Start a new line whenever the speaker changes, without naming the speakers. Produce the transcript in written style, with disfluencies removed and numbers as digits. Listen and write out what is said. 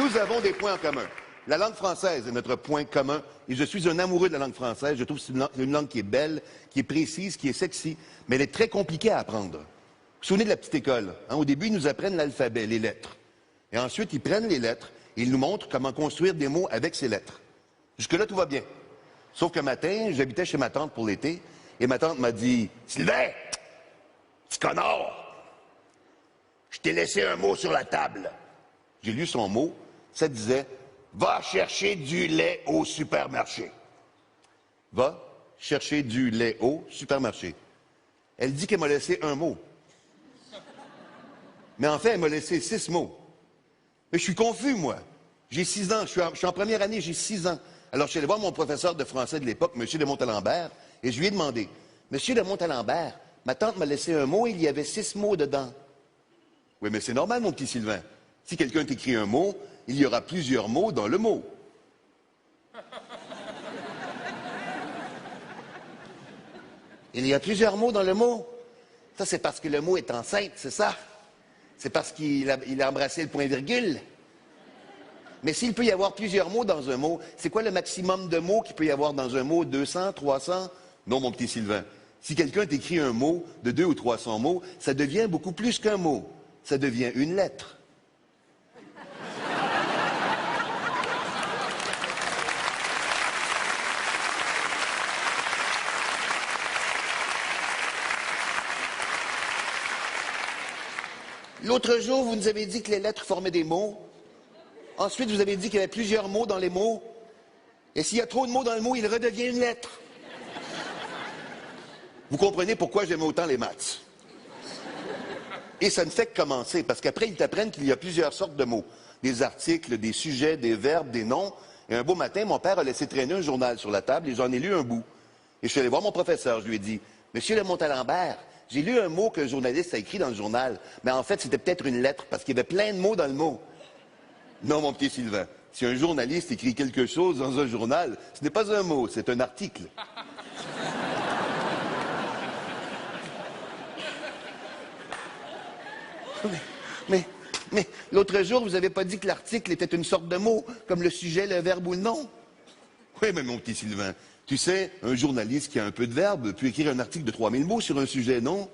Nous avons des points en commun. La langue française est notre point commun et je suis un amoureux de la langue française. Je trouve que c'est une langue qui est belle, qui est précise, qui est sexy, mais elle est très compliquée à apprendre. Vous vous souvenez de la petite école? Au début, ils nous apprennent l'alphabet, les lettres. Et ensuite, ils prennent les lettres et ils nous montrent comment construire des mots avec ces lettres. Jusque-là, tout va bien. Sauf qu'un matin, j'habitais chez ma tante pour l'été et ma tante m'a dit « Sylvain, petit connard, je t'ai laissé un mot sur la table. » J'ai lu son mot, ça disait « Va chercher du lait au supermarché. » Va chercher du lait au supermarché. Elle dit qu'elle m'a laissé un mot. Mais en fait, elle m'a laissé 6 mots. Mais je suis confus, moi. J'ai 6 ans, je suis en première année, j'ai 6 ans. Alors, je suis allé voir mon professeur de français de l'époque, M. de Montalembert, et je lui ai demandé « Monsieur de Montalembert, ma tante m'a laissé un mot, il y avait 6 mots dedans. » Oui, mais c'est normal, mon petit Sylvain. Si quelqu'un t'écrit un mot, il y aura plusieurs mots dans le mot. Il y a plusieurs mots dans le mot. Ça, c'est parce que le mot est enceinte, c'est ça? C'est parce qu'il a embrassé le point-virgule. Mais s'il peut y avoir plusieurs mots dans un mot, c'est quoi le maximum de mots qu'il peut y avoir dans un mot? 200, 300? Non, mon petit Sylvain. Si quelqu'un t'écrit un mot de 200 ou 300 mots, ça devient beaucoup plus qu'un mot. Ça devient une lettre. L'autre jour, vous nous avez dit que les lettres formaient des mots. Ensuite, vous avez dit qu'il y avait plusieurs mots dans les mots. Et s'il y a trop de mots dans le mot, il redevient une lettre. Vous comprenez pourquoi j'aime autant les maths. Et ça ne fait que commencer, parce qu'après, ils t'apprennent qu'il y a plusieurs sortes de mots. Des articles, des sujets, des verbes, des noms. Et un beau matin, mon père a laissé traîner un journal sur la table et j'en ai lu un bout. Et je suis allé voir mon professeur, je lui ai dit « Monsieur de Montalembert, j'ai lu un mot qu'un journaliste a écrit dans le journal, mais en fait, c'était peut-être une lettre, parce qu'il y avait plein de mots dans le mot. » Non, mon petit Sylvain, si un journaliste écrit quelque chose dans un journal, ce n'est pas un mot, c'est un article. Mais l'autre jour, vous n'avez pas dit que l'article était une sorte de mot, comme le sujet, le verbe ou le nom? Oui, mais mon petit Sylvain, tu sais, un journaliste qui a un peu de verbe peut écrire un article de 3000 mots sur un sujet, non?